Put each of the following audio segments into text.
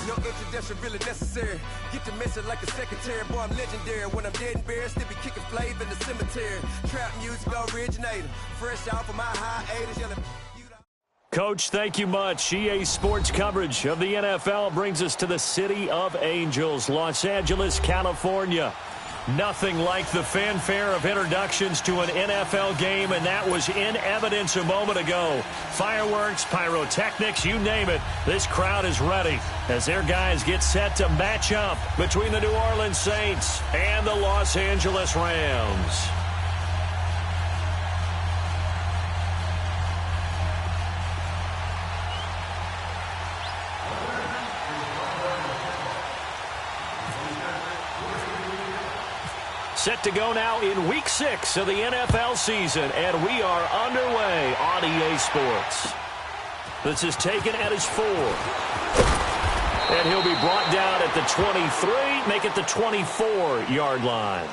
No introduction really necessary. Get to messing like a secretary. Boy, I'm legendary. When I'm dead and buried, still be kicking flavor in the cemetery. Trap music originator. Fresh off of my hiatus. Yelling. Coach, thank you much. EA Sports coverage of the NFL brings us to the City of Angels, Los Angeles, California. Nothing like the fanfare of introductions to an NFL game, and that was in evidence a moment ago. Fireworks, pyrotechnics, you name it. This crowd is ready as their guys get set to match up between the New Orleans Saints and the Los Angeles Rams. Set to go now in Week 6 of the NFL season, and we are underway on EA Sports. This is taken at his 4. And he'll be brought down at the 23, make it the 24-yard line.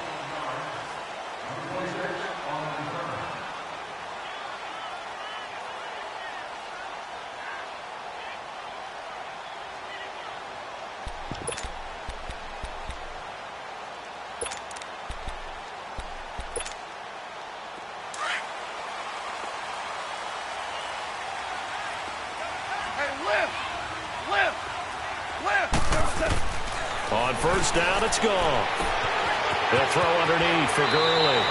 On first down, it's gone. They'll throw underneath for Gurley.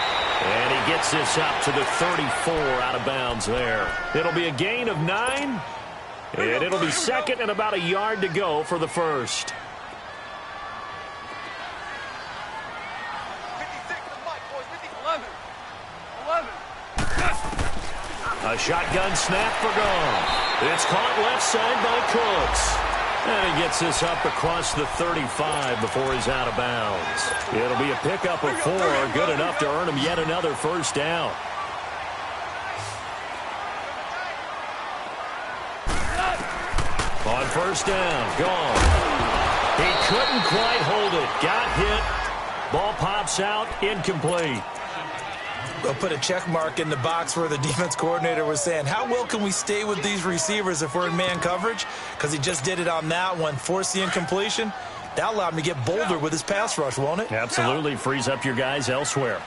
And he gets this up to the 34 out of bounds there. It'll be a gain of 9. And it'll be second and about a yard to go for the first. A shotgun snap for gone. It's caught left side by Cooks. And he gets this up across the 35 before he's out of bounds. It'll be a pickup of 4, good enough to earn him yet another first down. On first down, gone. He couldn't quite hold it. Got hit. Ball pops out, incomplete. They'll put a check mark in the box where the defense coordinator was saying, how well can we stay with these receivers if we're in man coverage? Because he just did it on that one, forced the incompletion. That allowed him to get bolder with his pass rush, won't it? Absolutely. Frees up your guys elsewhere.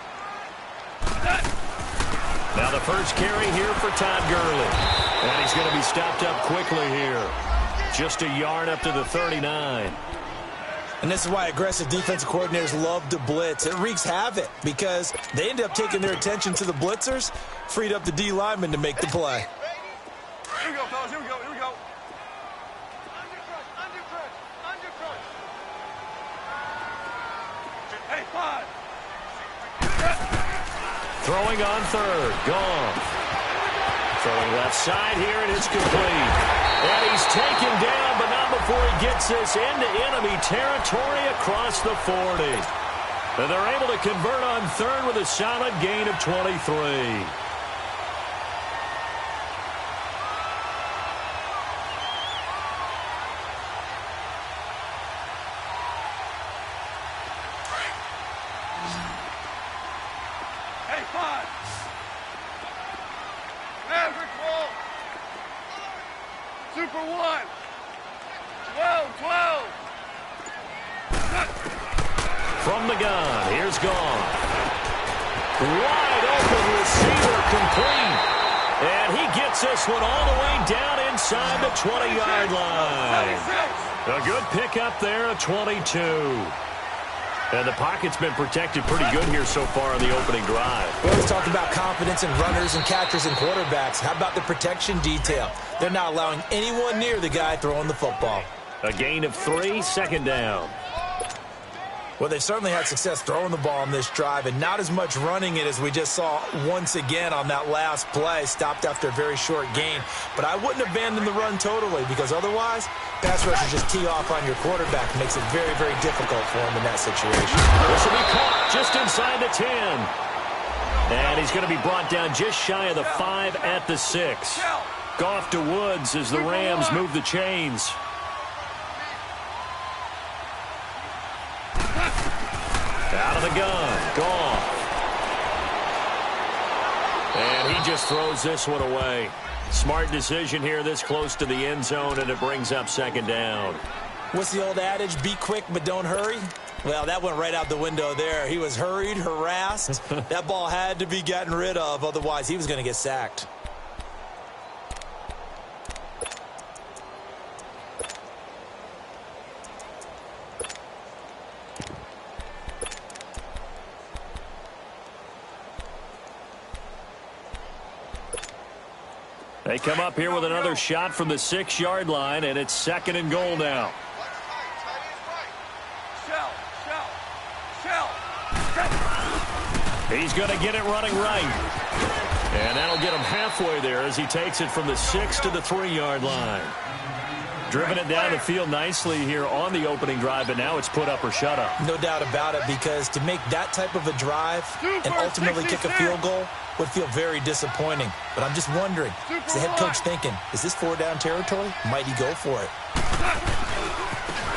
Now the first carry here for Todd Gurley. And he's going to be stopped up quickly here. Just a yard up to the 39. And this is why aggressive defensive coordinators love to blitz. It wreaks havoc because they end up taking their attention to the blitzers, freed up the D lineman to make the play. Here we go, fellas. Here we go. Here we go. Under crunch. Hey, 5. Throwing on third. Gone. Throwing left side here, and it's complete. And he's taken down, but not before he gets this into enemy territory across the 40. And they're able to convert on third with a solid gain of 23. Hey, 5. Maverick roll. Super 1. 12. From the gun, here's gone. Wide open receiver complete. And he gets this one all the way down inside the 20-yard line. A good pickup there at 22. And the pocket's been protected pretty good here so far in the opening drive. We always talk about confidence in runners and catchers and quarterbacks. How about the protection detail? They're not allowing anyone near the guy throwing the football. A gain of 3, second down. Well, they certainly had success throwing the ball on this drive and not as much running it as we just saw once again on that last play. Stopped after a very short gain. But I wouldn't abandon the run totally because otherwise, pass rushers just tee off on your quarterback. Makes it very, very difficult for him in that situation. This will be caught just inside the 10. And he's going to be brought down just shy of the 5 at the 6. Goff to Woods as the Rams move the chains. Out of the gun. Goff. And he just throws this one away. Smart decision here this close to the end zone, and it brings up second down. What's the old adage? Be quick, but don't hurry. Well, that went right out the window there. He was hurried, harassed. That ball had to be gotten rid of, otherwise he was going to get sacked. They come up here with another shot from the 6-yard line, and it's second and goal now. He's going to get it running right. And that'll get him halfway there as he takes it from the 6 to the 3-yard line. Driven it down the field nicely here on the opening drive, but now it's put up or shut up. No doubt about it, because to make that type of a drive and ultimately kick a field goal would feel very disappointing. But I'm just wondering, is the head coach thinking, is this 4-down territory? Might he go for it?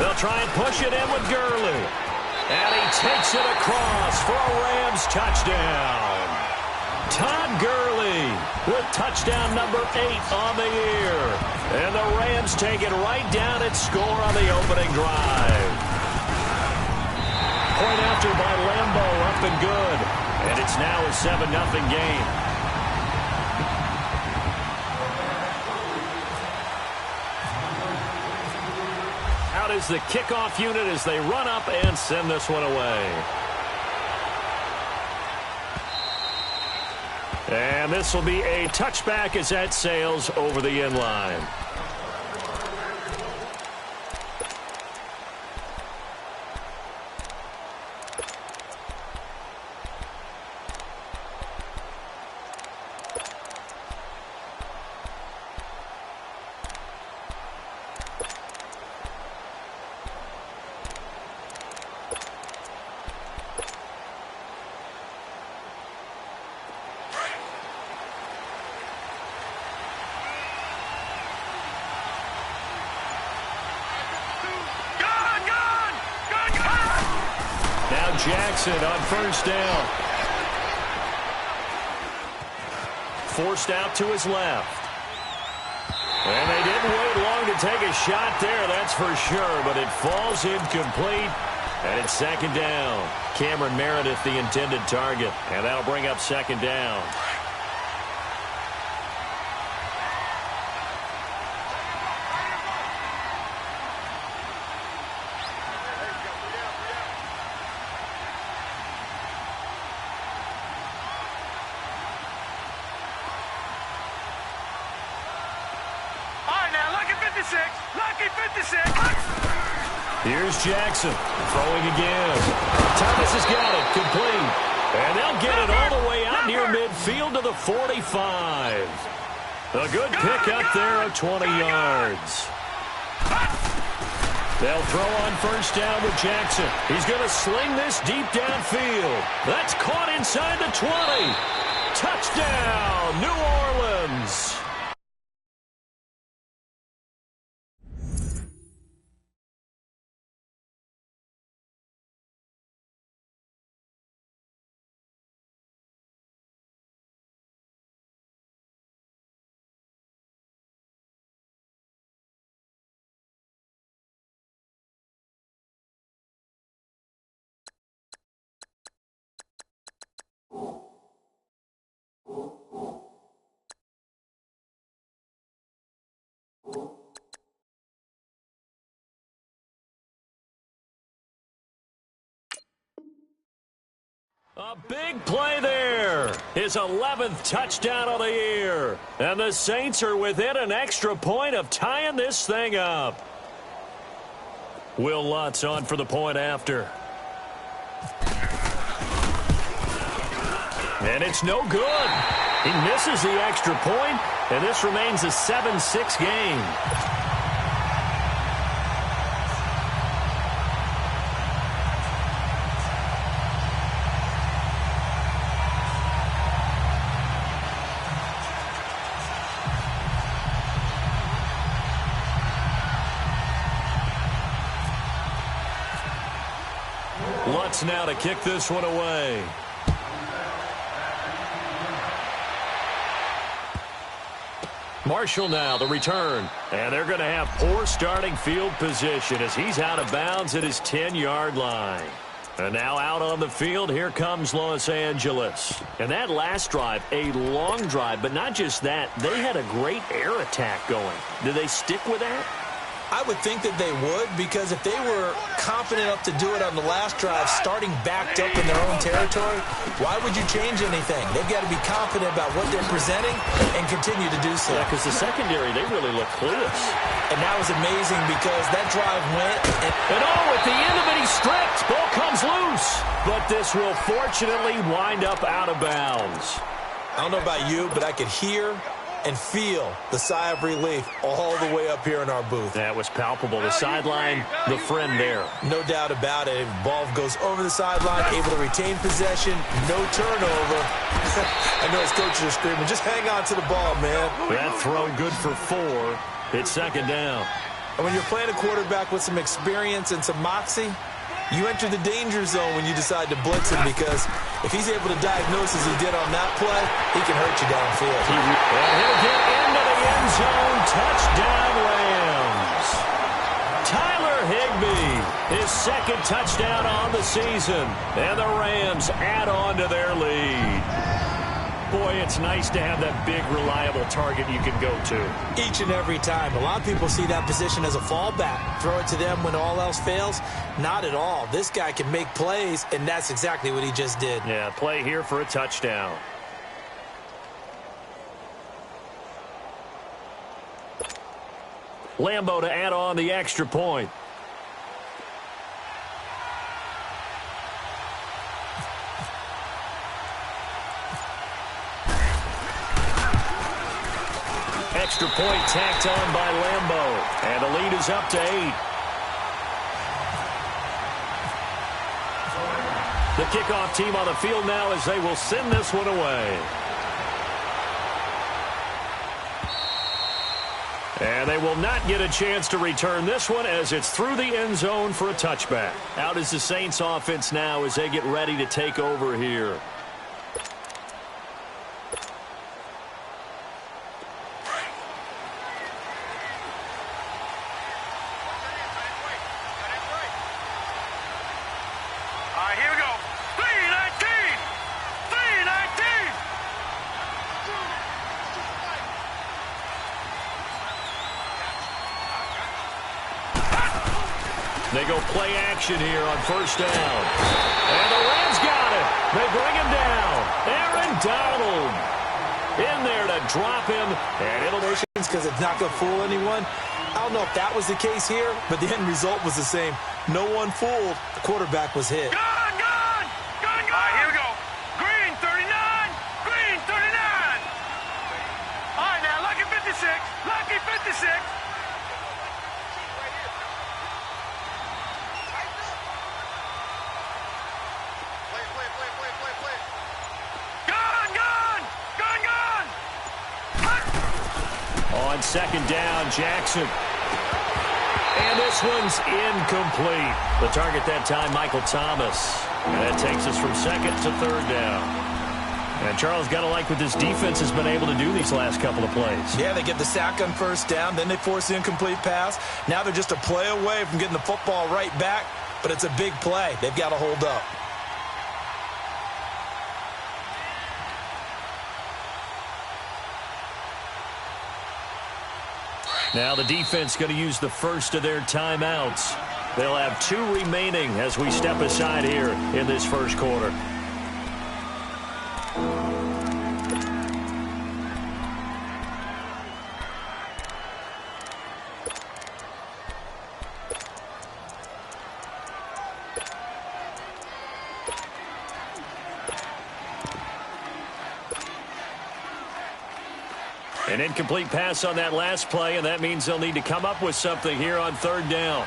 They'll try and push it in with Gurley. And he takes it across for a Rams touchdown. Todd Gurley with touchdown number 8 on the year. And the Rams take it right down and score on the opening drive. Point after by Lambeau, up and good. And it's now a 7-0 game. Out is the kickoff unit as they run up and send this one away. And this will be a touchback as that sails over the end line. Jackson on first down. Forced out to his left. And they didn't wait long to take a shot there, that's for sure, but it falls incomplete, and it's second down. Cameron Meredith, the intended target, and that'll bring up second down. Here's Jackson throwing again. Thomas has got it complete. And they'll get it all the way out near midfield to the 45. A good pickup there of 20 yards. They'll throw on first down with Jackson. He's going to sling this deep downfield. That's caught inside the 20. Touchdown, New Orleans. A big play there. His 11th touchdown of the year. And the Saints are within an extra point of tying this thing up. Will Lutz on for the point after. And it's no good. He misses the extra point, and this remains a 7-6 game. Lutz now to kick this one away. Marshall now, the return. And they're going to have poor starting field position as he's out of bounds at his 10-yard line. And now out on the field, here comes Los Angeles. And that last drive, a long drive, but not just that. They had a great air attack going. Do they stick with that? I would think that they would, because if they were confident enough to do it on the last drive, starting backed up in their own territory, why would you change anything? They've got to be confident about what they're presenting and continue to do so. Yeah, because the secondary, they really look clueless. And that was amazing because that drive went. And at the end of it, he's stripped. Ball comes loose. But this will fortunately wind up out of bounds. I don't know about you, but I could hear and feel the sigh of relief all the way up here in our booth. That was palpable. The sideline, the friend there. No doubt about it. Ball goes over the sideline, able to retain possession, no turnover. I know his coaches are screaming, just hang on to the ball, man. That throw good for 4. It's second down. And when you're playing a quarterback with some experience and some moxie, you enter the danger zone when you decide to blitz him, because if he's able to diagnose as he did on that play, he can hurt you downfield. And he'll get into the end zone. Touchdown, Rams. Tyler Higbee, his second touchdown on the season. And the Rams add on to their lead. Boy, it's nice to have that big, reliable target you can go to. Each and every time. A lot of people see that position as a fallback. Throw it to them when all else fails. Not at all. This guy can make plays, and that's exactly what he just did. Yeah, play here for a touchdown. Lambo to add on the extra point. Extra point tacked on by Lambo. And the lead is up to 8. The kickoff team on the field now as they will send this one away. And they will not get a chance to return this one as it's through the end zone for a touchback. Out is the Saints offense now as they get ready to take over here. They go play action here on first down. And the Rams got it. They bring him down. Aaron Donald in there to drop him. And it'll be because it's not going to fool anyone. I don't know if that was the case here, but the end result was the same. No one fooled. The quarterback was hit. Gun! All right, here we go. Green 39. Green 39. All right, now, lucky 56. Lucky 56. On second down, Jackson. And this one's incomplete. The target that time, Michael Thomas. And that takes us from second to third down. And Charles, got to like what this defense has been able to do these last couple of plays. Yeah, they get the sack on first down, then they force the incomplete pass. Now they're just a play away from getting the football right back, but it's a big play. They've got to hold up. Now the defense going to use the first of their timeouts. They'll have 2 remaining as we step aside here in this first quarter. An incomplete pass on that last play, and that means they'll need to come up with something here on third down.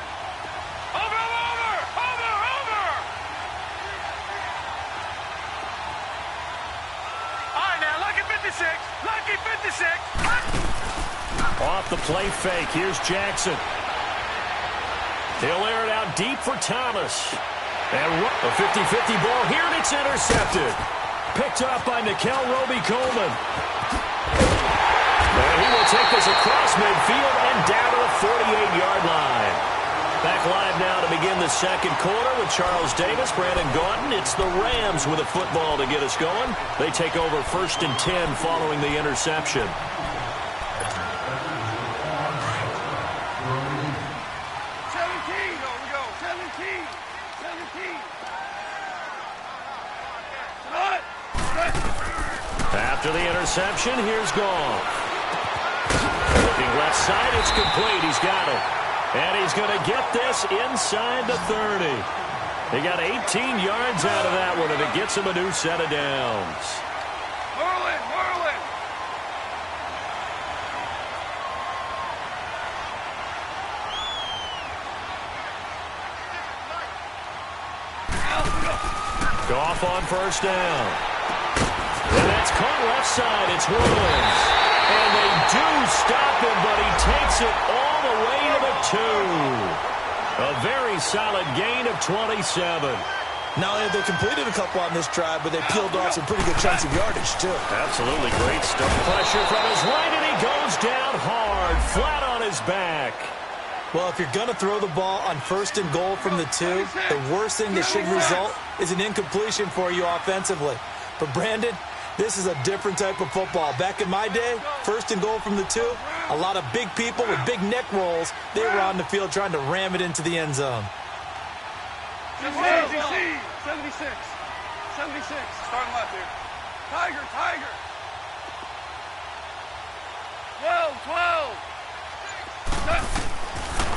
Over! All right, now, lucky 56. Lucky 56. Off the play fake, here's Jackson. He'll air it out deep for Thomas. And a 50-50 ball here, and it's intercepted. Picked up by Nikel Roby-Coleman. And will take this across midfield and down to the 48-yard line. Back live now to begin the second quarter with Charles Davis, Brandon Gaudin. It's the Rams with a football to get us going. They take over 1st and 10 following the interception. After the interception, here's Goff. Looking left side, it's complete. He's got it. And he's going to get this inside the 30. He got 18 yards out of that one, and it gets him a new set of downs. Merlin! Goff on 1st down. And that's caught left side. It's Williams. And they do stop him, but he takes it all the way to the 2. A very solid gain of 27. Not only have they completed a couple on this drive, but they peeled off some pretty good chunks of yardage, too. Absolutely great stuff. Pressure from his right, and he goes down hard, flat on his back. Well, if you're going to throw the ball on 1st and goal from the 2, the worst thing that should result is an incompletion for you offensively. But, Brandon, this is a different type of football. Back in my day, 1st and goal from the 2, a lot of big people with big neck rolls, they were on the field trying to ram it into the end zone. 76. 76. Starting left here. Tiger. 12.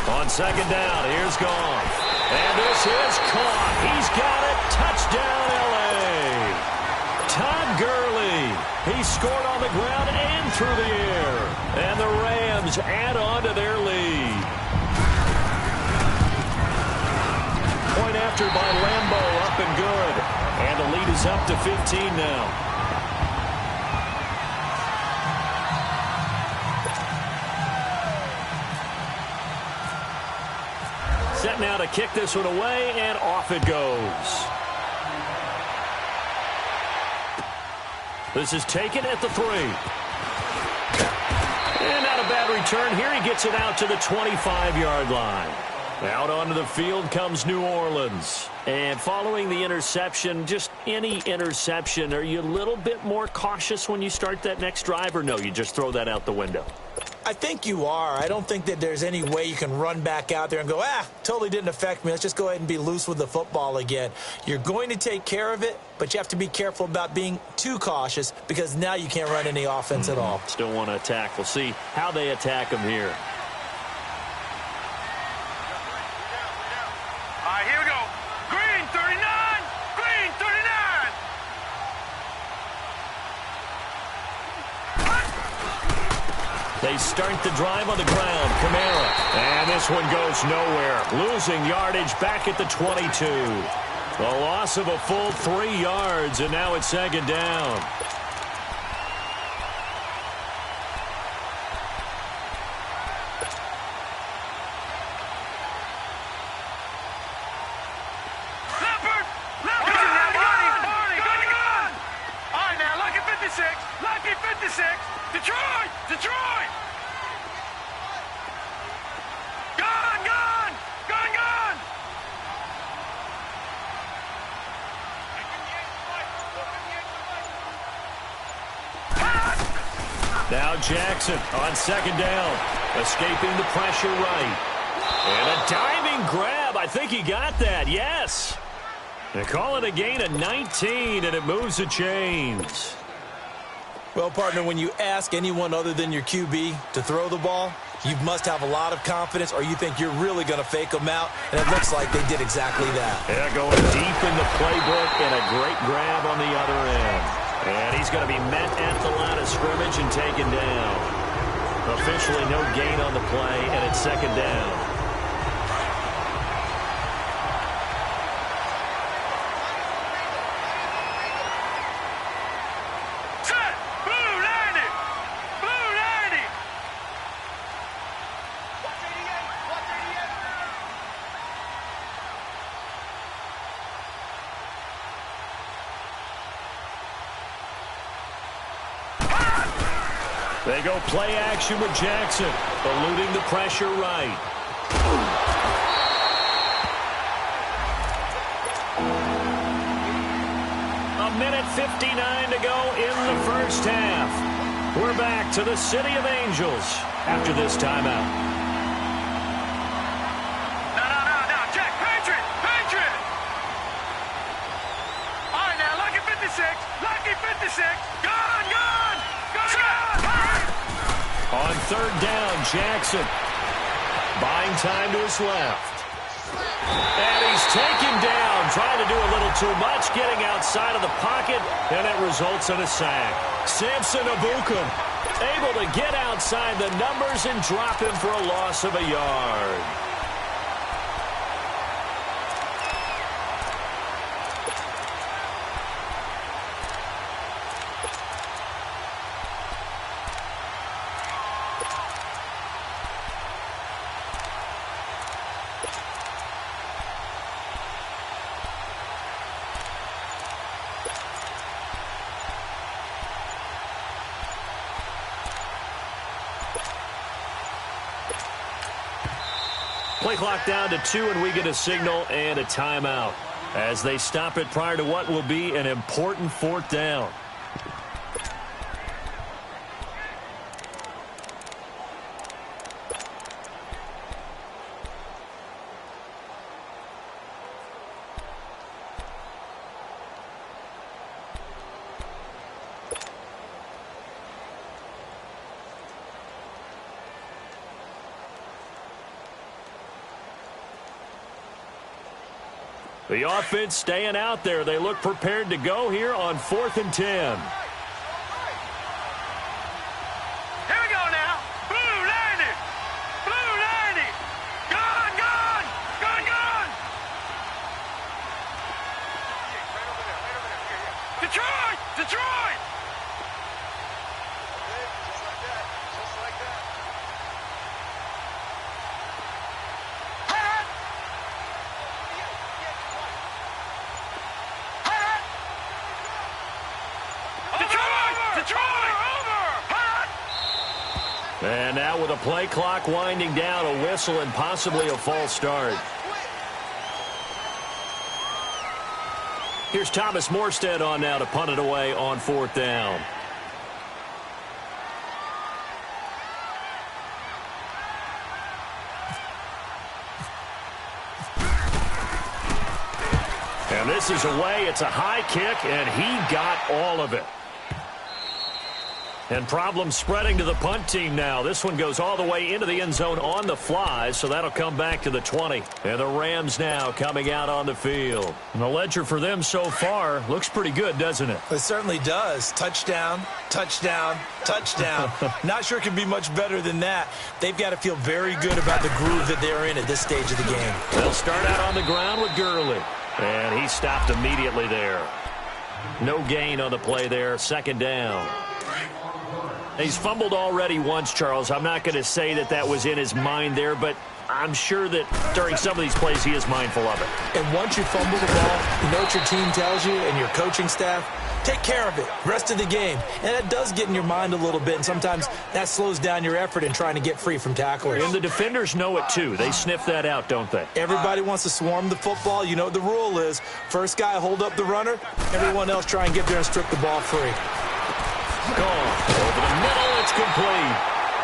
On 2nd down, here's Goff. And this is caught. He's got it. Touchdown, L.A. Todd Gurley. He scored on the ground and through the air. And the Rams add on to their lead. Point after by Lambeau, up and good. And the lead is up to 15 now. Set now to kick this one away, and off it goes. This is taken at the 3. And not a bad return here. He gets it out to the 25-yard line. Out onto the field comes New Orleans. And following the interception, just any interception, are you a little bit more cautious when you start that next drive, or no, you just throw that out the window? I think you are. I don't think that there's any way you can run back out there and go, totally didn't affect me. Let's just go ahead and be loose with the football again. You're going to take care of it, but you have to be careful about being too cautious because now you can't run any offense at all. Still want to attack. We'll see how they attack him here. All right, here we go. Green, 39. Green, 39. They start the drive on the ground. Kamara. And this one goes nowhere. Losing yardage back at the 22. A loss of a full 3 yards, and now it's 2nd down. Leopard! Gun! All right, now, Lucky 56. Lucky 56. Detroit! Gun! Now Jackson on 2nd down. Escaping the pressure right. And a diving grab. I think he got that. Yes. They call it a gain of 19, and it moves the chains. Well, partner, when you ask anyone other than your QB to throw the ball, you must have a lot of confidence or you think you're really going to fake them out, and it looks like they did exactly that. Yeah, going deep in the playbook and a great grab on the other end. And he's going to be met at the line of scrimmage and taken down. Officially no gain on the play, and it's 2nd down. They go play action with Jackson, eluding the pressure right. A minute 59 to go in the first half. We're back to the City of Angels after this timeout. No, Jack, Patriot! All right, now, lucky 56, gone! On third down, Jackson buying time to his left. And he's taken down, trying to do a little too much, getting outside of the pocket, and it results in a sack. Samson Abukum able to get outside the numbers and drop him for a loss of a yard. Play clock down to 2, and we get a signal and a timeout as they stop it prior to what will be an important fourth down. The offense staying out there. They look prepared to go here on 4th and 10. Here we go now. Blue 90. Gone. Detroit. Just like that. And now with a play clock winding down, a whistle and possibly a false start. Here's Thomas Morstead on now to punt it away on 4th down. And this is away. It's a high kick, and he got all of it. And problems spreading to the punt team now. This one goes all the way into the end zone on the fly, so that'll come back to the 20. And the Rams now coming out on the field. And the ledger for them so far looks pretty good, doesn't it? It certainly does. Touchdown. Not sure it can be much better than that. They've got to feel very good about the groove that they're in at this stage of the game. They'll start out on the ground with Gurley. And he stopped immediately there. No gain on the play there. 2nd down. He's fumbled already once, Charles. I'm not going to say that was in his mind there, but I'm sure that during some of these plays he is mindful of it. And once you fumble the ball, you know what your team tells you and your coaching staff? Take care of it. Rest of the game. And that does get in your mind a little bit, and sometimes that slows down your effort in trying to get free from tacklers. And the defenders know it, too. They sniff that out, don't they? Everybody wants to swarm the football. You know what the rule is. First guy hold up the runner. Everyone else try and get there and strip the ball free. Gone. Over the middle, it's complete.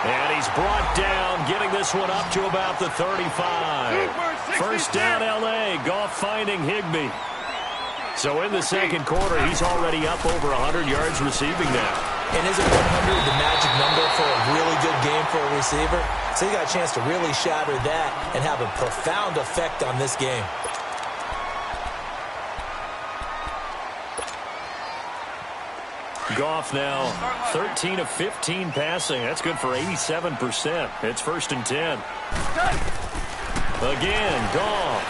And he's brought down, getting this one up to about the 35. First down, L.A. Goff finding Higbee. So in the second quarter, he's already up over 100 yards receiving now. And isn't 100 the magic number for a really good game for a receiver? So he got a chance to really shatter that and have a profound effect on this game. Goff now 13 of 15 passing. That's good for 87%. It's 1st and 10. Again, Goff.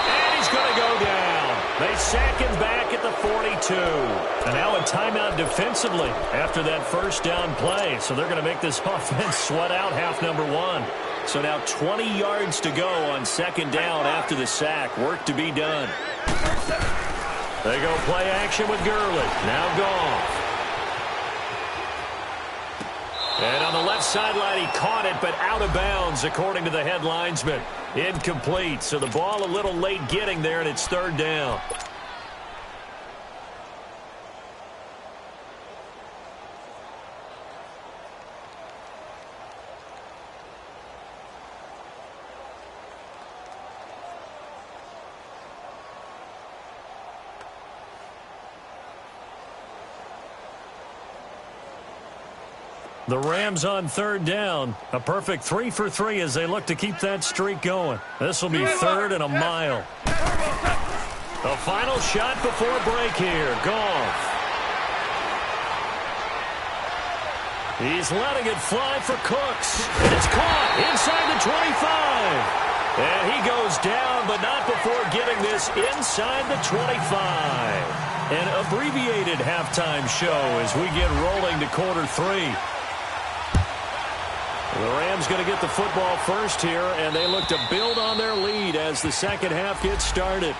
And he's going to go down. They sack him back at the 42. And now a timeout defensively after that first down play. So they're going to make this offense sweat out half number 1. So now 20 yards to go on 2nd down after the sack. Work to be done. They go play action with Gurley. Now Goff. And on the left sideline, he caught it, but out of bounds, according to the head linesman. Incomplete. So the ball a little late getting there, and it's third down. The Rams on third down. A perfect 3 for 3 as they look to keep that streak going. This will be third and a mile. A final shot before break here. Goff. He's letting it fly for Cooks. And it's caught inside the 25. And he goes down, but not before getting this inside the 25. An abbreviated halftime show as we get rolling to quarter 3. The Rams going to get the football first here, and they look to build on their lead as the second half gets started.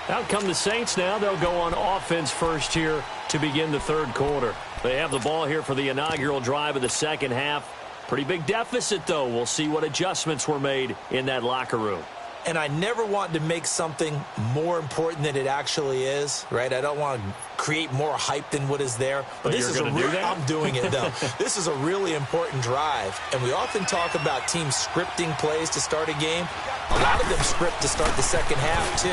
Out come the Saints now. They'll go on offense first here to begin the third quarter. They have the ball here for the inaugural drive of the second half. Pretty big deficit, though. We'll see what adjustments were made in that locker room. And I never want to make something more important than it actually is, right? I don't want to create more hype than what is there. But this is I'm doing it, though. This is a really important drive. And we often talk about teams scripting plays to start a game. A lot of them script to start the second half, too.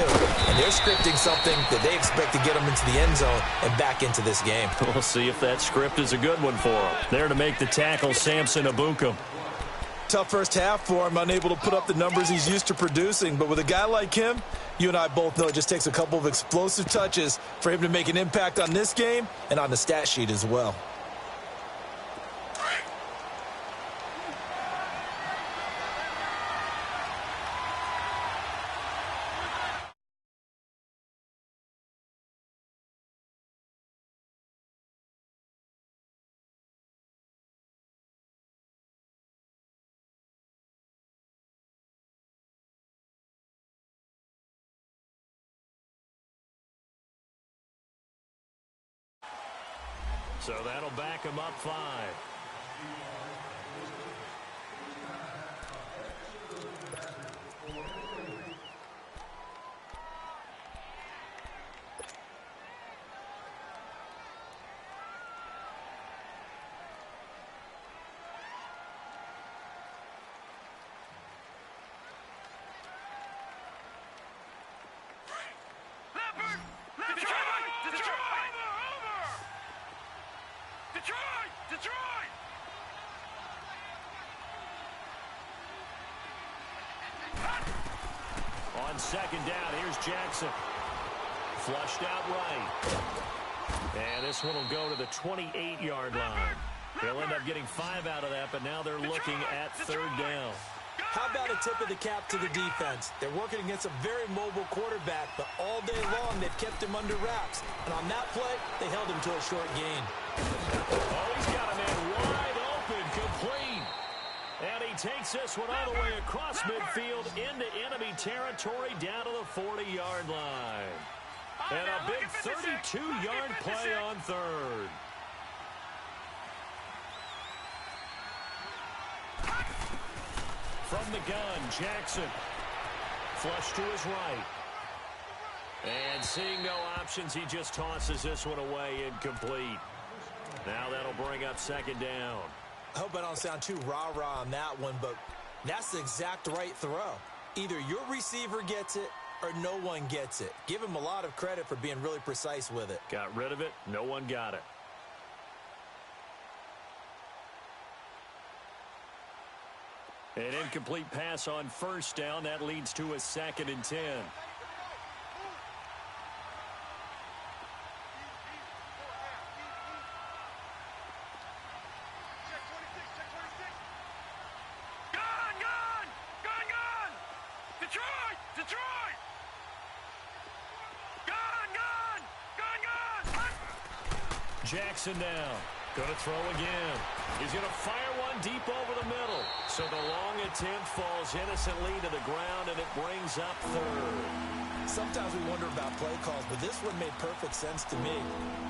And they're scripting something that they expect to get them into the end zone and back into this game. We'll see if that script is a good one for them. There to make the tackle, Samson Ebukam. Tough first half for him, unable to put up the numbers he's used to producing. But with a guy like him, you and I both know it just takes a couple of explosive touches for him to make an impact on this game and on the stat sheet as well. So that'll back him up 5. Detroit! On second down, here's Jackson. Flushed out right. And this one will go to the 28-yard line. They'll end up getting 5 out of that, but now they're looking at third down. How about a tip of the cap to the defense? They're working against a very mobile quarterback, but all day long they've kept him under wraps. And on that play, they held him to a short gain. Oh, he's got a man wide open, complete. And he takes this one all the way across midfield into enemy territory down to the 40-yard line. And a big 32-yard play on third. From the gun, Jackson. Flush to his right. And seeing no options, he just tosses this one away, incomplete. Now that'll bring up second down. I hope I don't sound too rah-rah on that one, but that's the exact right throw. Either your receiver gets it or no one gets it. Give him a lot of credit for being really precise with it. Got rid of it. No one got it. An incomplete pass on first down. That leads to a 2nd and 10. Detroit! Jackson now. Going to throw again. He's going to fire one deep over the middle. So the long attempt falls innocently to the ground, and it brings up third. Sometimes we wonder about play calls, but this one made perfect sense to me.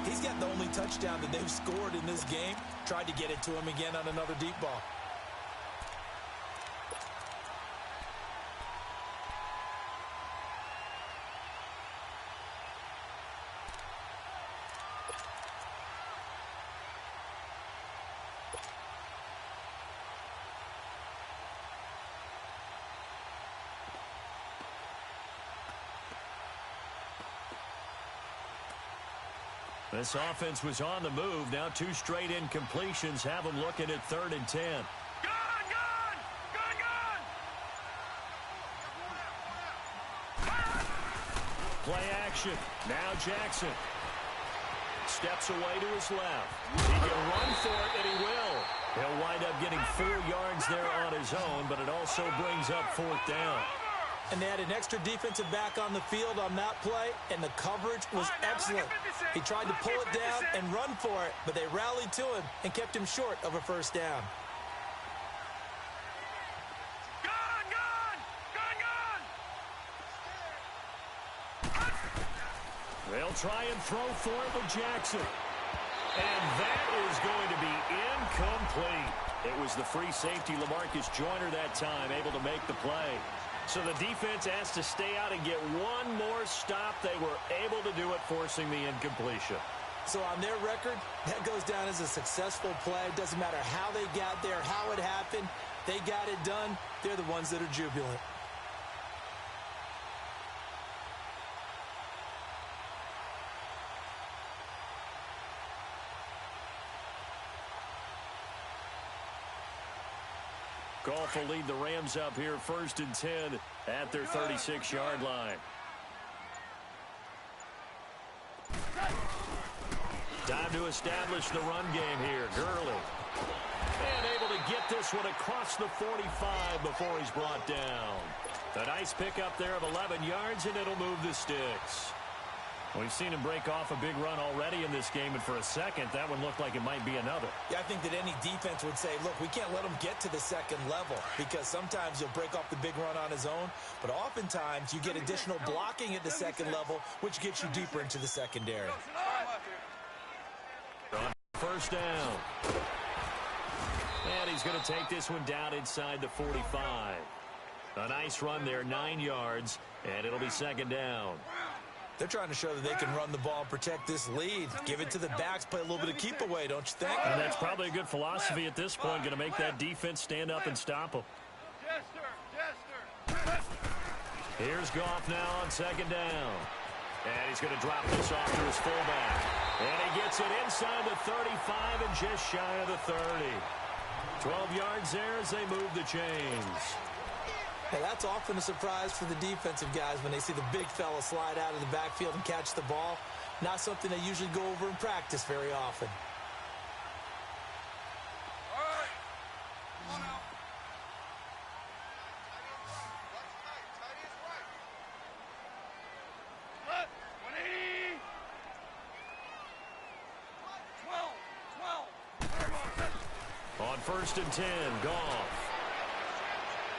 He's got the only touchdown that they've scored in this game. Tried to get it to him again on another deep ball. This offense was on the move. Now 2 straight incompletions have them looking at 3rd and 10. Gone! Play action. Now Jackson. Steps away to his left. He can run for it, and he will. He'll wind up getting 4 yards there on his own, but it also brings up 4th down. And they had an extra defensive back on the field on that play, and the coverage was excellent. He tried to pull it down and run for it, but they rallied to him and kept him short of a 1st down. They'll try and throw for it with Jackson. And that is going to be incomplete. It was the free safety, LaMarcus Joyner, that time, able to make the play. So the defense has to stay out and get one more stop. They were able to do it, forcing the incompletion. So on their record, that goes down as a successful play. It doesn't matter how they got there, how it happened. They got it done. They're the ones that are jubilant. Goff will lead the Rams up here 1st and 10 at their 36-yard line. Time to establish the run game here. Gurley. And able to get this one across the 45 before he's brought down. A nice pickup there of 11 yards, and it'll move the sticks. We've seen him break off a big run already in this game, and for a second, that one looked like it might be another. Yeah, I think that any defense would say, look, we can't let him get to the 2nd level, because sometimes he'll break off the big run on his own, but oftentimes you get additional blocking at the 2nd level, which gets you deeper into the secondary. On 1st down. And he's going to take this one down inside the 45. A nice run there, 9 yards, and it'll be 2nd down. They're trying to show that they can run the ball and protect this lead. Give it to the backs, play a little bit of keep away, don't you think? And that's probably a good philosophy at this point, going to make that defense stand up and stop them. Here's Goff now on 2nd down. And he's going to drop this off to his fullback. And he gets it inside the 35 and just shy of the 30. 12 yards there as they move the chains. Hey, that's often a surprise for the defensive guys when they see the big fella slide out of the backfield and catch the ball. Not something they usually go over in practice very often. All right. Come on out. Split. 20. 12. On 1st and 10, Goff.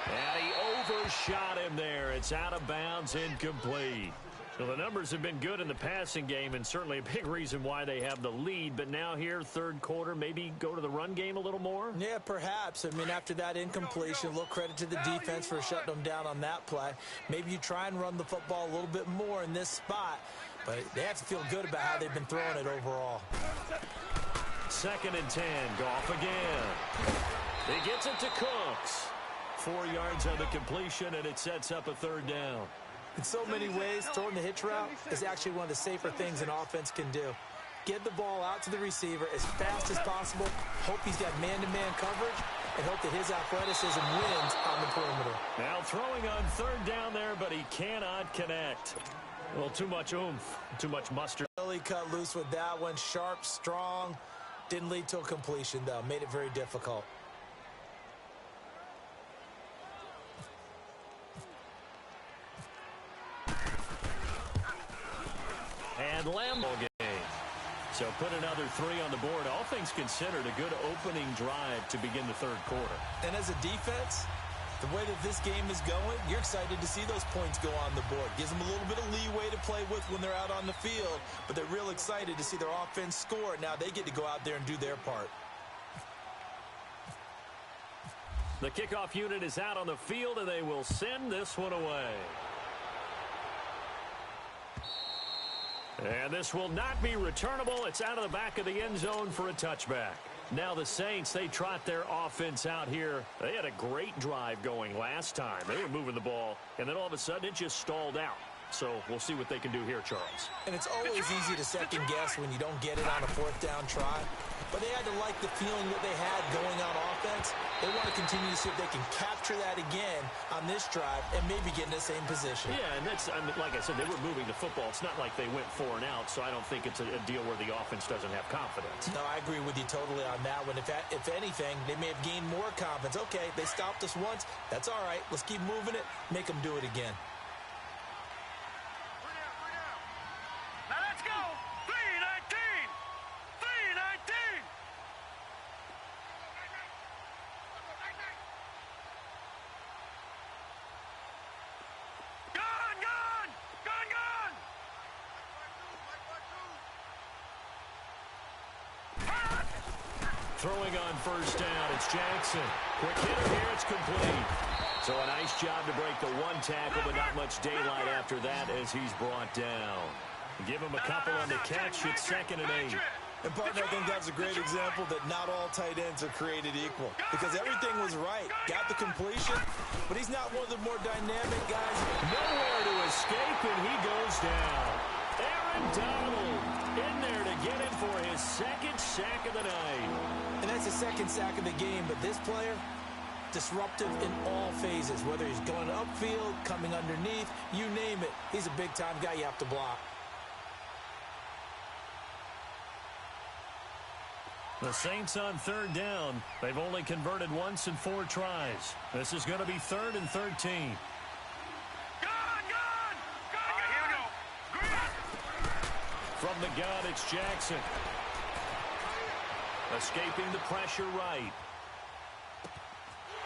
And he overshot him there. It's out of bounds, incomplete. Well, the numbers have been good in the passing game, and certainly a big reason why they have the lead. But now here, 3rd quarter, maybe go to the run game a little more? Yeah, perhaps. I mean, after that incompletion, a little credit to the defense for shutting them down on that play. Maybe you try and run the football a little bit more in this spot. But they have to feel good about how they've been throwing it overall. 2nd and 10, Goff again. He gets it to Cooks. 4 yards on the completion, and it sets up a 3rd down. In so many ways, throwing the hitch route is actually one of the safer things an offense can do. Get the ball out to the receiver as fast as possible, hope he's got man-to-man coverage, and hope that his athleticism wins on the perimeter. Now throwing on 3rd down there, but he cannot connect. Well, too much oomph, too much mustard. Really cut loose with that one. Sharp, strong. Didn't lead to a completion, though. Made it very difficult. And Lambeau game. So put another 3 on the board. All things considered, a good opening drive to begin the 3rd quarter. And as a defense, The way that this game is going, you're excited to see those points go on the board. Gives them a little bit of leeway to play with when they're out on the field, but they're real excited to see their offense score. Now they get to go out there and do their part. The kickoff unit is out on the field, and they will send this one away. And this will not be returnable. It's out of the back of the end zone for a touchback. Now the Saints, they trot their offense out here. They had a great drive going last time. They were moving the ball, and then all of a sudden it just stalled out. So we'll see what they can do here, Charles. And it's always easy to second guess when you don't get it on a fourth down try. But they had to like the feeling that they had going on offense. They want to continue to see if they can capture that again on this drive and maybe get in the same position. Yeah, and that's, I mean, like I said, they were moving the football. It's not like they went 4 and out, so I don't think it's a deal where the offense doesn't have confidence. No, I agree with you totally on that one. If anything, they may have gained more confidence. Okay, they stopped us once. That's all right. Let's keep moving it. Make them do it again. Now let's go. 319. 319. Gone, gone. Gone, gone. Throwing on first down, it's Jackson. Quick hitter here, it's complete. So a nice job to break the one tackle, but not much daylight after that as he's brought down. Give him a couple on the catch. It's 2nd and 8. And, partner, I think that's a great example that not all tight ends are created equal because everything was right. Got the completion, but he's not one of the more dynamic guys. Nowhere to escape, and he goes down. Aaron Donald in there to get him for his 2nd sack of the night. And that's the 2nd sack of the game, but this player, disruptive in all phases, whether he's going upfield, coming underneath, you name it. He's a big-time guy you have to block. The Saints on 3rd down. They've only converted once in 4 tries. This is going to be 3rd and 13. Gone, gone. All right, here we go. Green. From the gun, it's Jackson. Escaping the pressure right.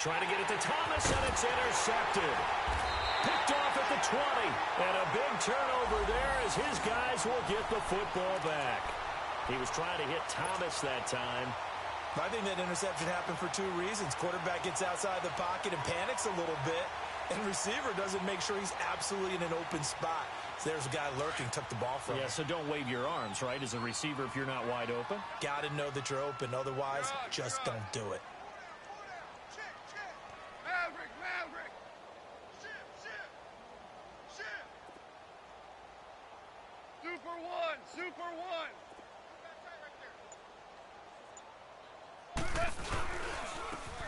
Trying to get it to Thomas, and it's intercepted. Picked off at the 20. And a big turnover there as his guys will get the football back. He was trying to hit Thomas that time. I think that interception happened for 2 reasons. Quarterback gets outside the pocket and panics a little bit, and receiver doesn't make sure he's absolutely in an open spot. So there's a guy lurking, took the ball from him. Yeah, so don't wave your arms, right, as a receiver if you're not wide open? Got to know that you're open. Otherwise, just don't do it. Maverick, Maverick. Shift, shift. Shift. Super one, super one.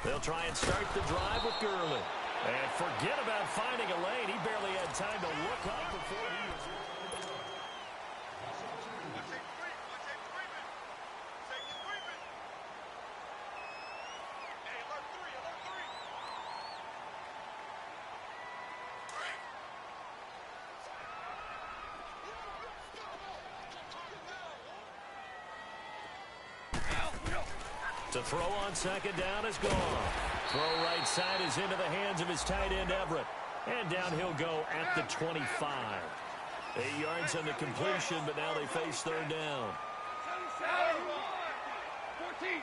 They'll try and start the drive with Gurley. And forget about finding a lane. He barely had time to look up before he was... To throw on 2nd down is gone. Throw right side is into the hands of his tight end, Everett. And down he'll go at the 25. 8 yards on the completion, but now they face 3rd down. 14.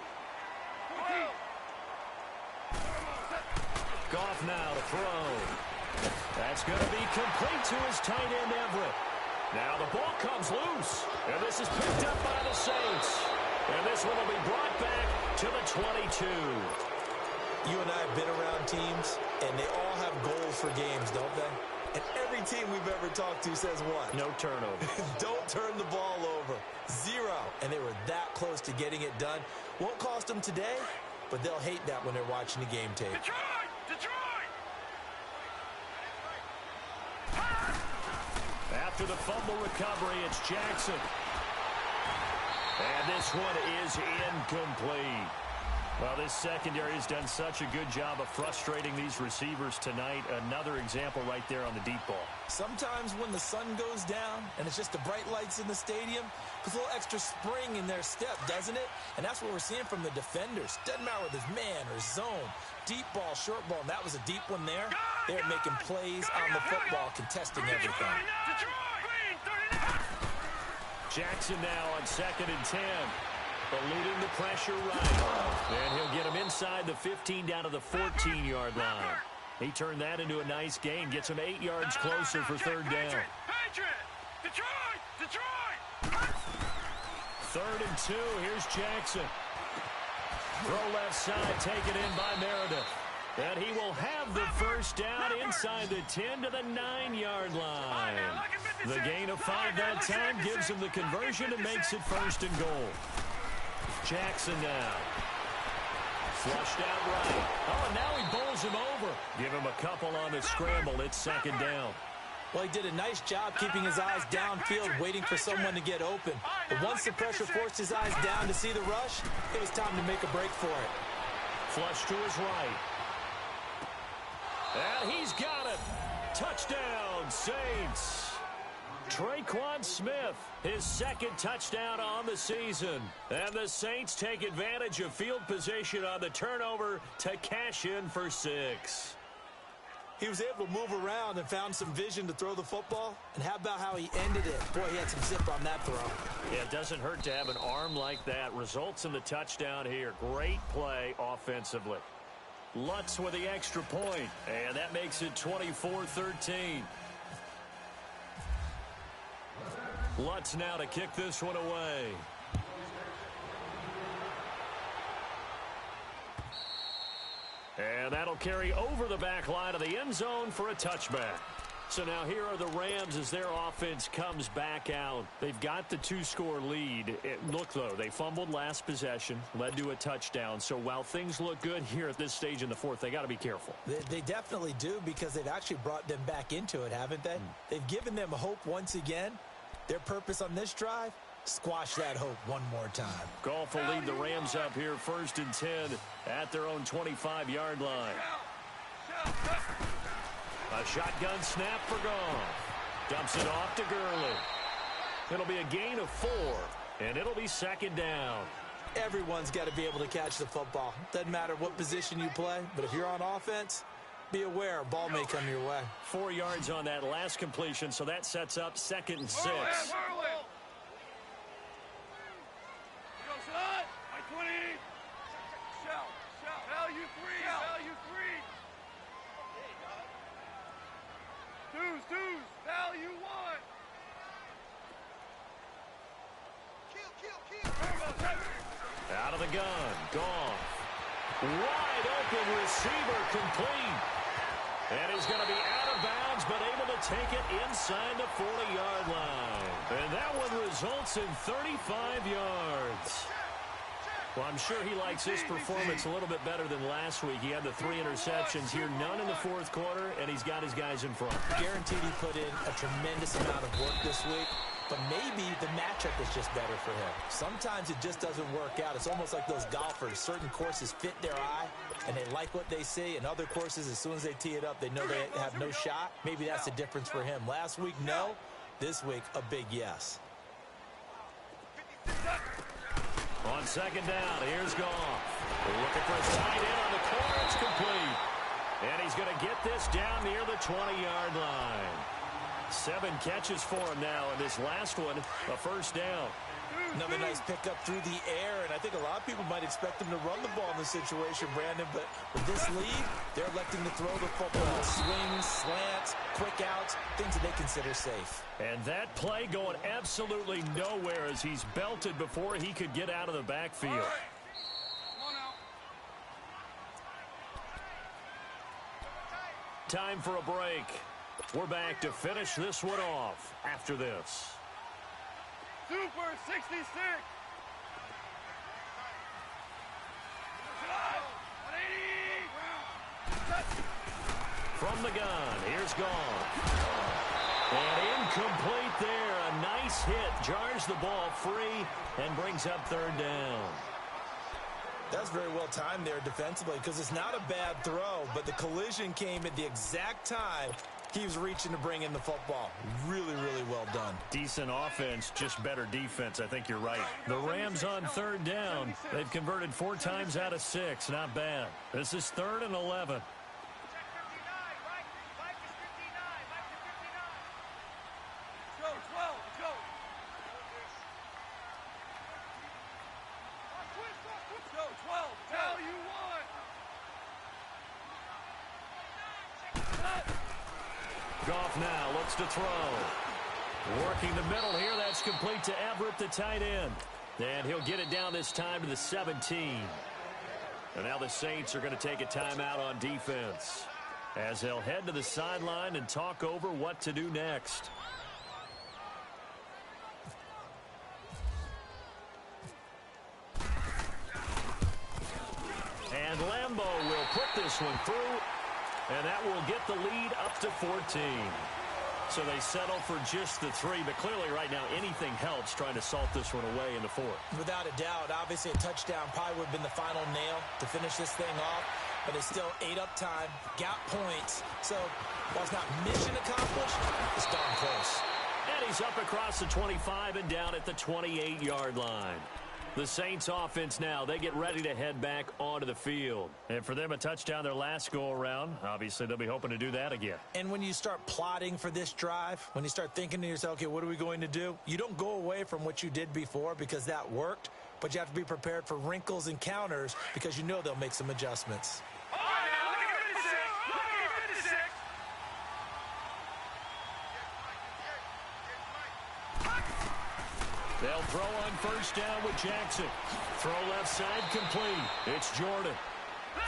Goff now to throw. That's going to be complete to his tight end, Everett. Now the ball comes loose. And this is picked up by the Saints. And this one will be brought back to the 22. You and I have been around teams, and they all have goals for games, don't they? And every team we've ever talked to says what? No turnover. Don't turn the ball over. 0. And they were that close to getting it done. Won't cost them today, but they'll hate that when they're watching the game tape. Detroit! Detroit! After the fumble recovery, it's Jackson. And this one is incomplete. Well, this secondary has done such a good job of frustrating these receivers tonight. Another example right there on the deep ball. Sometimes when the sun goes down and it's just the bright lights in the stadium, puts a little extra spring in their step, doesn't it? And that's what we're seeing from the defenders. Doesn't matter whether it's man or zone, deep ball, short ball, and that was a deep one there. They're making plays on the football, contesting everything. Jackson now on 2nd and 10. Eluding the pressure right. And he'll get him inside the 15 down to the 14-yard line. He turned that into a nice gain. Gets him 8 yards closer for 3rd down. Detroit! 3rd and 2. Here's Jackson. Throw left side, taken in by Meredith. And he will have the first down inside the 10 to the 9-yard line. The gain of 5 that time gives him the conversion and makes it 1st and goal. Jackson now. Flushed out right. Oh, and now he bowls him over. Give him a couple on the scramble. It's 2nd down. Well, he did a nice job keeping his eyes downfield, waiting for someone to get open. But once the pressure forced his eyes down to see the rush, it was time to make a break for it. Flush to his right. And he's got it. Touchdown, Saints. Traquan Smith, his 2nd touchdown on the season. And the Saints take advantage of field position on the turnover to cash in for 6. He was able to move around and found some vision to throw the football. And how about how he ended it? Boy, he had some zip on that throw. Yeah, it doesn't hurt to have an arm like that. Results in the touchdown here. Great play offensively. Lutz with the extra point, and that makes it 24-13. Lutz now to kick this one away. And that'll carry over the back line of the end zone for a touchback. So now here are the Rams as their offense comes back out. They've got the 2-score lead. Look, though, they fumbled last possession, led to a touchdown. So while things look good here at this stage in the 4th, they got to be careful. They definitely do, because they've actually brought them back into it, haven't they? They've given them hope once again. Their purpose on this drive, squash that hope one more time. Goff will lead the Rams up here 1st and 10 at their own 25-yard line. A shotgun snap for Goff. Dumps it off to Gurley. It'll be a gain of 4, and it'll be 2nd down. Everyone's got to be able to catch the football. Doesn't matter what position you play, but if you're on offense, be aware a ball may come your way. 4 yards on that last completion, so that sets up 2nd and 6. Deuce, value 1. Out of the gun, Goff. Wide open receiver, complete. And he's going to be out of bounds, but able to take it inside the 40-yard line. And that one results in 35 yards. Well, I'm sure he likes his performance a little bit better than last week. He had the 3 interceptions here, none in the 4th quarter, and he's got his guys in front. Guaranteed he put in a tremendous amount of work this week, but maybe the matchup is just better for him. Sometimes it just doesn't work out. It's almost like those golfers. Certain courses fit their eye, and they like what they see. And other courses, as soon as they tee it up, they know they have no shot. Maybe that's the difference for him. Last week, no. This week, a big yes. On 2nd down, here's Goff. Looking for his tight end on the corner. It's complete. And he's going to get this down near the 20-yard line. 7 catches for him now, and this last one, a 1st down. Another nice pickup through the air, and I think a lot of people might expect him to run the ball in this situation, Brandon, but with this lead, they're electing to throw the football. Swings, slants, quick outs, things that they consider safe. And that play going absolutely nowhere as he's belted before he could get out of the backfield. Time for a break. We're back to finish this one off after this. Super 66. From the gun, here's Goff. And incomplete there. A nice hit. Jars the ball free and brings up 3rd down. That's very well timed there defensively because it's not a bad throw, but the collision came at the exact time he was reaching to bring in the football. Really, really well done. Decent offense, just better defense. I think you're right. The Rams on third down. They've converted 4 times out of 6. Not bad. This is 3rd and 11. Goff now looks to throw. Working the middle here. That's complete to Everett, the tight end. And he'll get it down this time to the 17. And now the Saints are going to take a timeout on defense as they'll head to the sideline and talk over what to do next. And Lambeau will put this one through. And that will get the lead up to 14. So they settle for just the 3. But clearly right now anything helps trying to salt this one away in the 4th. Without a doubt, obviously a touchdown probably would have been the final nail to finish this thing off. But they still ate up time, got points. So while it's not mission accomplished, it's darn close. And he's up across the 25 and down at the 28-yard line. The Saints offense now, they get ready to head back onto the field. And for them, a touchdown their last go-around. Obviously, they'll be hoping to do that again. And when you start plotting for this drive, when you start thinking to yourself, okay, what are we going to do? You don't go away from what you did before because that worked, but you have to be prepared for wrinkles and counters because you know they'll make some adjustments. All right, now, look at 56. Look at 56. They'll throw on first down with Jackson. Throw left side complete. It's Jordan.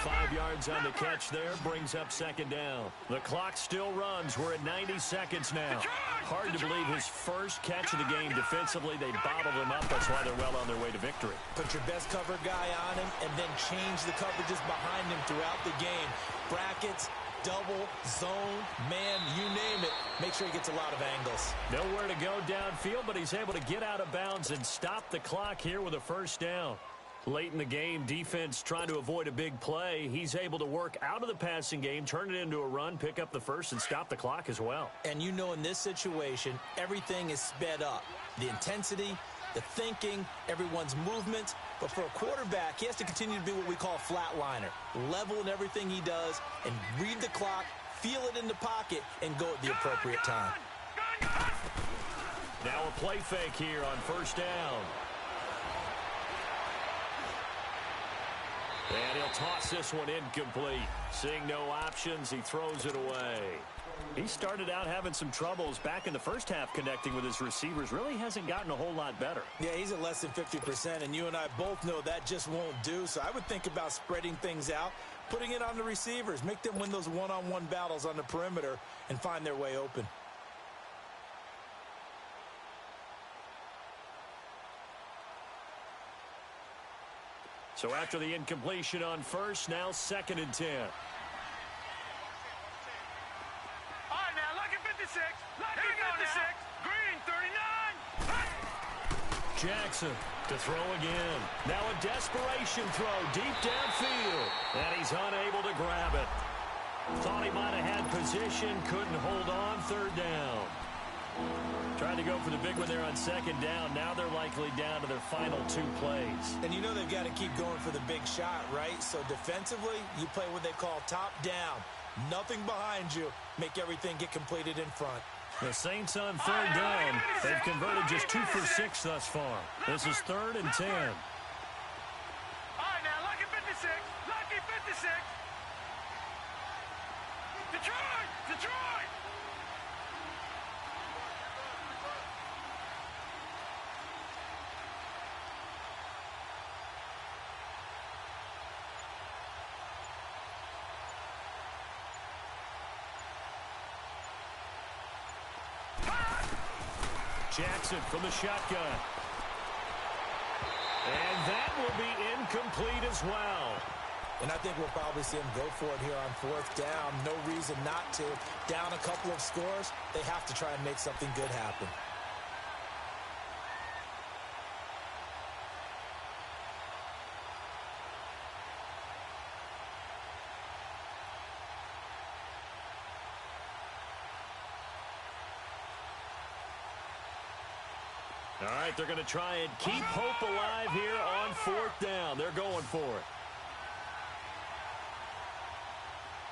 5 yards on the catch there, brings up second down. The clock still runs. We're at 90 seconds now. Hard to believe his first catch of the game defensively. They bottled him up. That's why they're well on their way to victory. Put your best cover guy on him and then change the coverages behind him throughout the game. Brackets, double, zone, man, you name it. Make sure he gets a lot of angles. Nowhere to go downfield, but he's able to get out of bounds and stop the clock here with a first down. Late in the game, defense trying to avoid a big play. He's able to work out of the passing game, turn it into a run, pick up the first, and stop the clock as well. And you know in this situation, everything is sped up. The intensity, the thinking, everyone's movement. But for a quarterback, he has to continue to be what we call a flatliner. Level in everything he does and read the clock, feel it in the pocket, and go at the appropriate time. Now a play fake here on first down. And he'll toss this one incomplete. Seeing no options, he throws it away. He started out having some troubles back in the first half connecting with his receivers. Really hasn't gotten a whole lot better. Yeah, he's at less than 50%, and you and I both know that just won't do. So I would think about spreading things out, putting it on the receivers, make them win those one-on-one battles on the perimeter and find their way open. So after the incompletion on first, now 2nd and 10. All right, now, look at 56. Look at 56. Green, 39. Jackson to throw again. Now a desperation throw deep downfield. And he's unable to grab it. Thought he might have had position, couldn't hold on, 3rd down. Trying to go for the big one there on 2nd down. Now they're likely down to their final 2 plays. And you know they've got to keep going for the big shot, right? So defensively, you play what they call top down. Nothing behind you. Make everything get completed in front. The Saints on 3rd down. They've converted just 2 for 6 thus far. This is 3rd and 10. All right, now, look at 56. Lucky 56. Detroit! Detroit! Jackson from the shotgun. And that will be incomplete as well. And I think we'll probably see him go for it here on 4th down. No reason not to. Down a couple of scores, they have to try and make something good happen. All right, they're going to try and keep hope alive here on 4th down. They're going for it.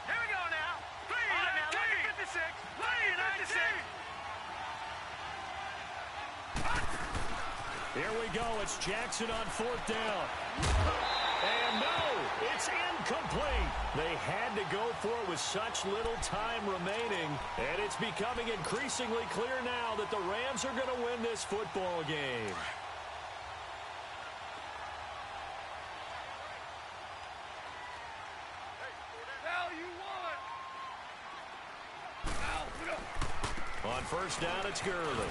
Here we go now. 3, 56. Here we go. It's Jackson on 4th down. And no, it's incomplete. They had to go for it with such little time remaining. And it's becoming increasingly clear now that the Rams are going to win this football game. On 1st down, it's Gurley.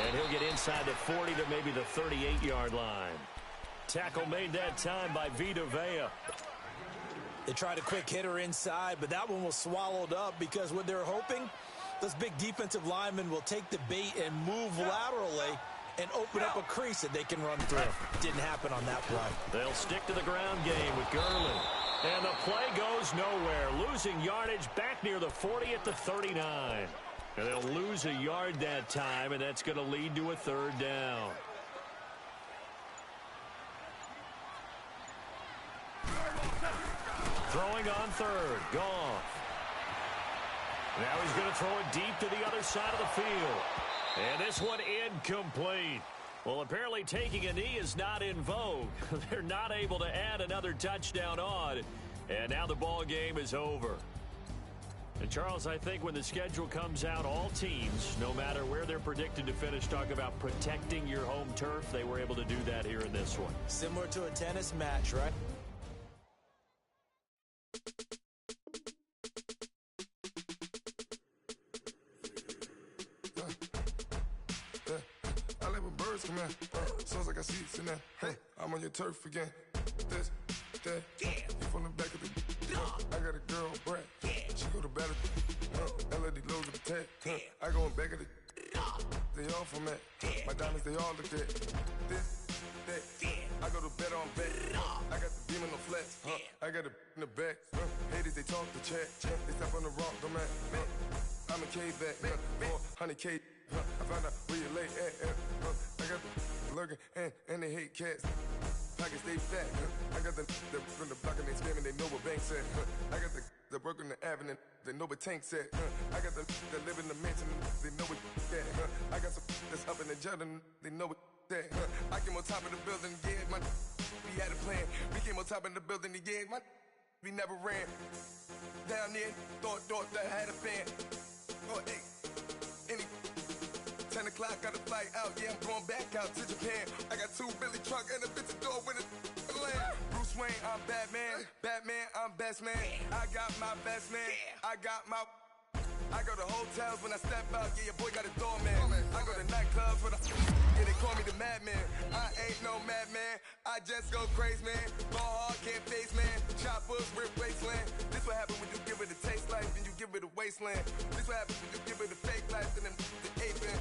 And he'll get inside the 40 to maybe the 38-yard line. Tackle made that time by Vita Vea. They tried a quick hitter inside, but that one was swallowed up because what they're hoping, those big defensive linemen will take the bait and move laterally and open up a crease that they can run through. Didn't happen on that play. They'll stick to the ground game with Gurley. And the play goes nowhere, losing yardage back near the 40 at the 39. And they'll lose a yard that time, and that's going to lead to a 3rd down. Throwing on 3rd. Goff. Now he's going to throw it deep to the other side of the field. And this one incomplete. Well, apparently taking a knee is not in vogue. They're not able to add another touchdown on. And now the ball game is over. And, Charles, I think when the schedule comes out, all teams, no matter where they're predicted to finish, talk about protecting your home turf. They were able to do that here in this one. Similar to a tennis match, right? I live with birds come in. Sounds like I see it in there. Hey, I'm on your turf again. This, that, you from the back of the. I got a girl, Brett. She go to battle. LED loads of the tech. I go in back of the. They all from that. My diamonds, they all look at. This, that. I go to bed on bed. I got the beam in the flex. I got it in the back. Haters, they talk the chat. They step on the rock, the man. I'm a K-back. 400K. I found out where you lay at. I got the lurking and they hate cats. Pockets stay fat. I got the from the block and they screaming, they know what banks at. I got the work on the avenue, they know what tanks at. I got the live in the mansion, they know what that. I got some that's up in the Jordan, they know what that. I came on top of the building, yeah, my we had a plan. We came on top of the building, yeah, my we never ran. Down there, thought that I had a fan. Oh, hey, any 10 o'clock, got a flight out, yeah, I'm going back out to Japan. I got 2 Billy truck and a bitch door with a land. Bruce Wayne, I'm Batman. Batman, I'm best man. I got my best man. I got my. I go to hotels when I step out, yeah, your boy got a doorman. I go to nightclubs with a. Yeah, they call me the madman. I ain't no madman. I just go crazy, man. Go hard, can't face, man. Choppers, rip wasteland. This what happens when you give it a taste life, then you give it a wasteland. This what happens when you give it a fake life, then the ape in.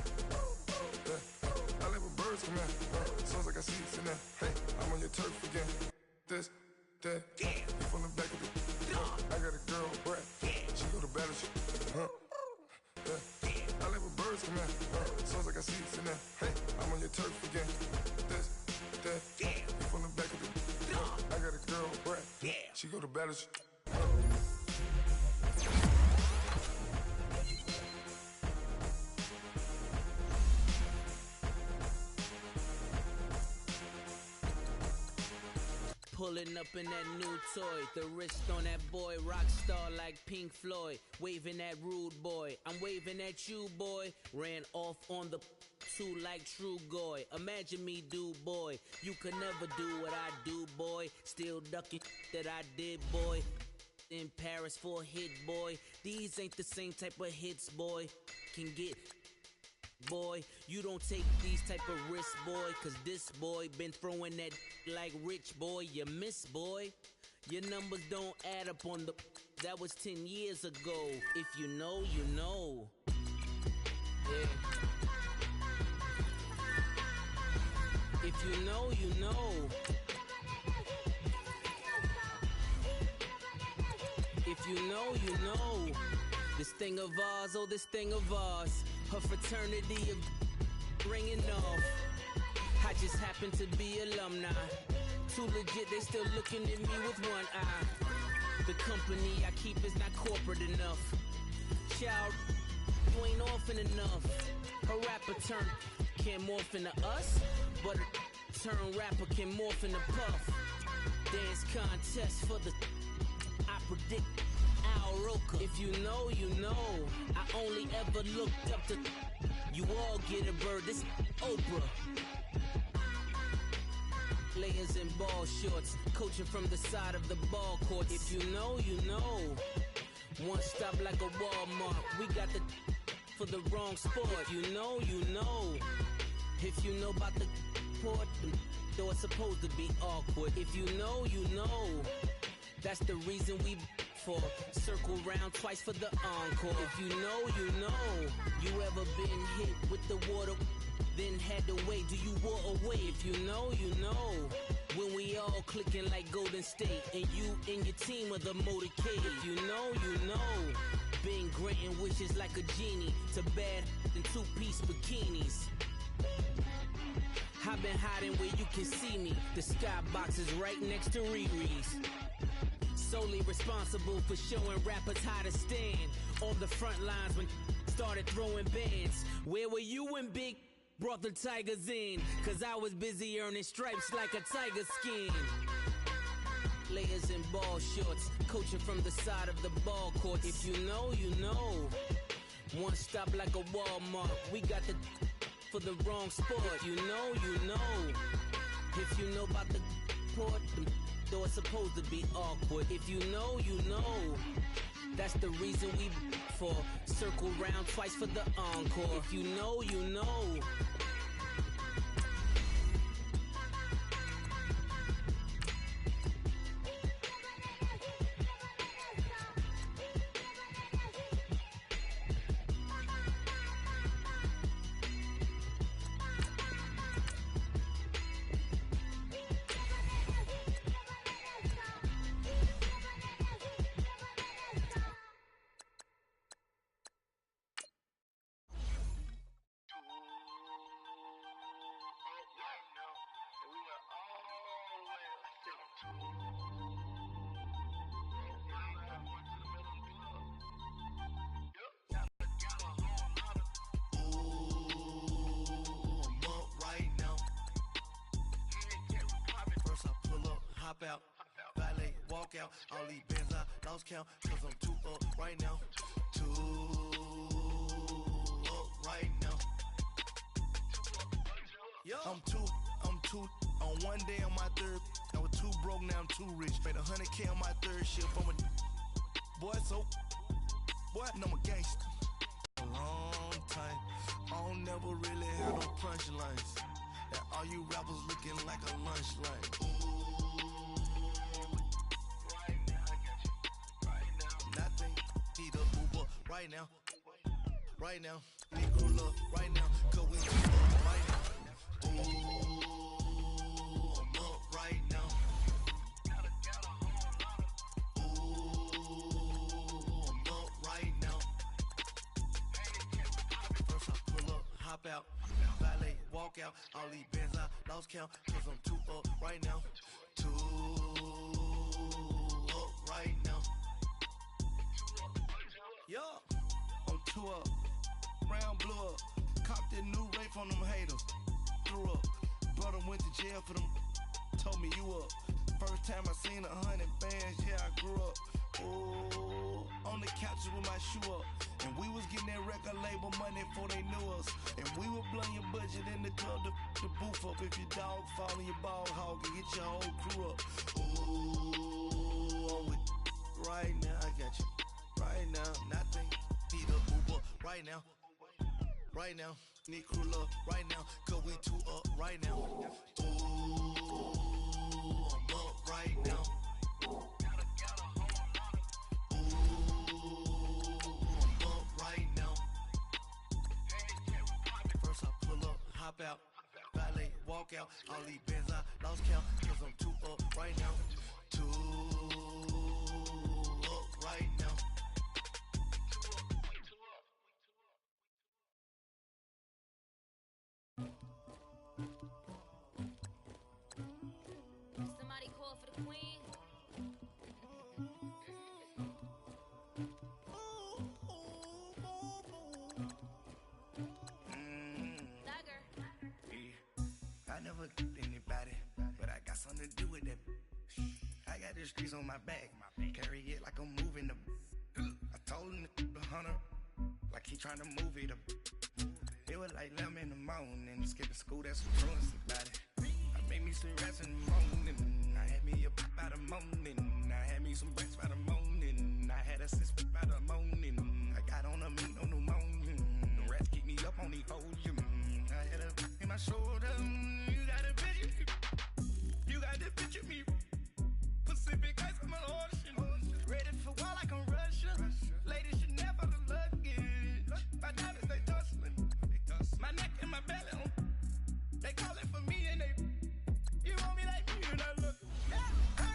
I live with birds come in. Sounds like I see it in there. Hey, I'm on your turf again. This, that, you from the back of the. I got a girl, Brett. She go to battle. I live with birds come in. Sounds like I see it in there. Hey, I'm on your turf again. This, that, you from the back of the. I got a girl, Brett. She go to battle. Pulling up in that new toy, the wrist on that boy, rock star like Pink Floyd, waving at rude boy, I'm waving at you boy, ran off on the two like True Goy, imagine me do boy, you could never do what I do boy, still ducking that I did boy, in Paris for a hit boy, these ain't the same type of hits boy, can get boy, you don't take these type of risks, boy, cause this boy been throwing that like rich boy, you miss, boy. Your numbers don't add up on the, that was 10 years ago. If you know, you know. Yeah. If you know, you know. If you know, you know. This thing of ours, oh, this thing of ours. Her fraternity of ringing off. I just happen to be alumni. Too legit, they still looking at me with one eye. The company I keep is not corporate enough. Child, you ain't orphan enough. A rapper turn can't morph into us, but a turn rapper can morph into Puff. Dance contest for the I predict Al Roker. If you know, you know. I only ever looked up to you all get a bird. This Oprah. Layers in ball shorts, coaching from the side of the ball court. If you know, you know. One stop like a Walmart. We got the for the wrong sport. You know, you know. If you know about the port, though it's supposed to be awkward. If you know, you know. That's the reason we for circle round twice for the encore. If you know, you know. You ever been hit with the water, then had to wait? Do you walk away? If you know, you know. When we all clicking like Golden State, and you and your team are the motorcade. If you know, you know. Been granting wishes like a genie to bad in two-piece bikinis. I've been hiding where you can see me. The skybox is right next to Riri's. Solely responsible for showing rappers how to stand on the front lines when started throwing bands. Where were you when Big brought the Tigers in? Cause I was busy earning stripes like a tiger skin. Layers in ball shorts, coaching from the side of the ball court. If you know, you know. One stop like a Walmart. We got the for the wrong sport. You know, you know. If you know about the port, though it's supposed to be awkward. If you know, you know. That's the reason we for circle round twice for the encore. If you know, you know. Hop out, valet, walk out. All these bands I lost count, cause I'm too up right now. Too up right now. I'm too on one day on my third. I was too broke, now I'm too rich. Made 100K on my third shift. I'm a boy, so boy, and I'm a gangster. A long time, I don't never really have no punchlines. And all you rappers looking like a lunch line. Right now, right now, need crew love right now, cause we too up right now. Ooh, I'm up right now. Ooh, I'm up right now. First I pull up, hop out, valet, walk out. All these bands I lost count, cause I'm too up right now. Too up right now. Yo, I'm too up, round blew up, copped that new rape on them haters, threw up, brother went to jail for them, told me you up, first time I seen 100 bands, yeah I grew up, ooh, on the couches with my shoe up, and we was getting that record label money before they knew us, and we were blowing your budget in the club, the booth up, if your dog fall in your ball hog and get your whole crew up, ooh, I'm with right now, I got you. Right now, nothing, need a Uber right now, need crew love right now, cause we too up right now. Ooh, I'm up right now. Ooh, I'm up right now. First I pull up, hop out, valet, walk out. All these bands I lost count, cause I'm too up right now. Too up right now. queen. Dagger. I never did anybody, but I got something to do with that. I got the streets on my back, carry it like I'm moving the. I told him the hunter, like he trying to move it up. It was like 11 in the morning, skipping school, that's some truancy about it. I made me some rest in the morning, I had me a pop by the morning, I had me some breaks by the morning, I had a six by the morning, I got on a meat on the morning, the rats keep me up on the podium, I had a in my shoulder, you got a picture, you got the picture me, Pacific ice on my ocean, ready for war like I'm Russian, ladies should never the luggage, my diamonds they tussling, my neck and my belly on, they calling for me and they, you want me like me and I look, yeah,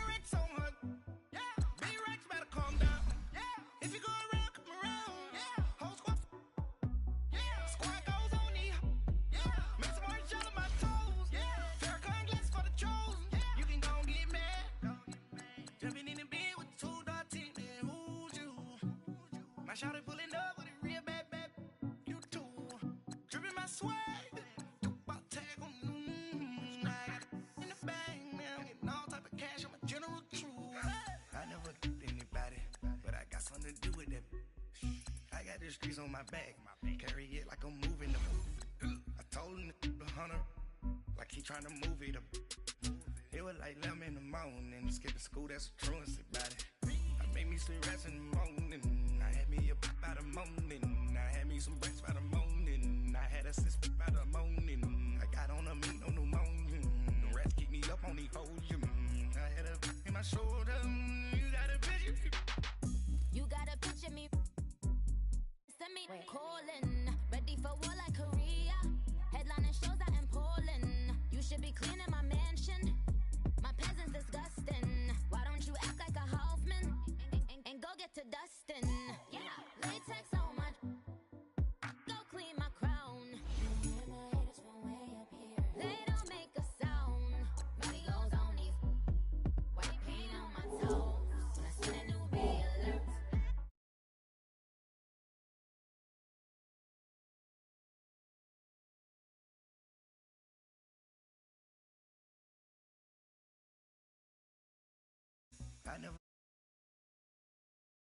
Rex on her, yeah, B-Rex better calm down, yeah, if you go around, come around, yeah, whole squad, yeah, squad goes on the, yeah, make some orange gel on my toes, yeah, Farrakhan glass for the chosen, yeah, you can go and get mad, jumping in the bed with 2 dark teeth, man, who's you, my shawty pulling up with a real bad, you too, dripping my swag, about tag on, I got it in the bag, man, I'm getting all type of cash, I'm a general true, I never did anybody, but I got something to do with that, I got the streets on my back, carry it like I'm moving the, I told him the hunter, like he trying to move it up, it was like 11 in the morning, skipping school, that's a truancy about it, I made me some rest in the morning, I had me a pop by the morning, I had me some breaks by the morning, I had a six by the morning, I got on a meat on the morning, the rats keep me up on the podium, I had a in my shoulder, you got a picture, You got a picture me. Send me calling. Ready for war like Korea. Headlining shows out in Poland. You should be cleaning my mansion. My peasants disgusting. Why don't you act like a Hoffman and go get to dustin'? Yeah, latex on my. Go clean my crown. They don't make a sound. Videos on these. White paint on my toes. When I send a new alert. I never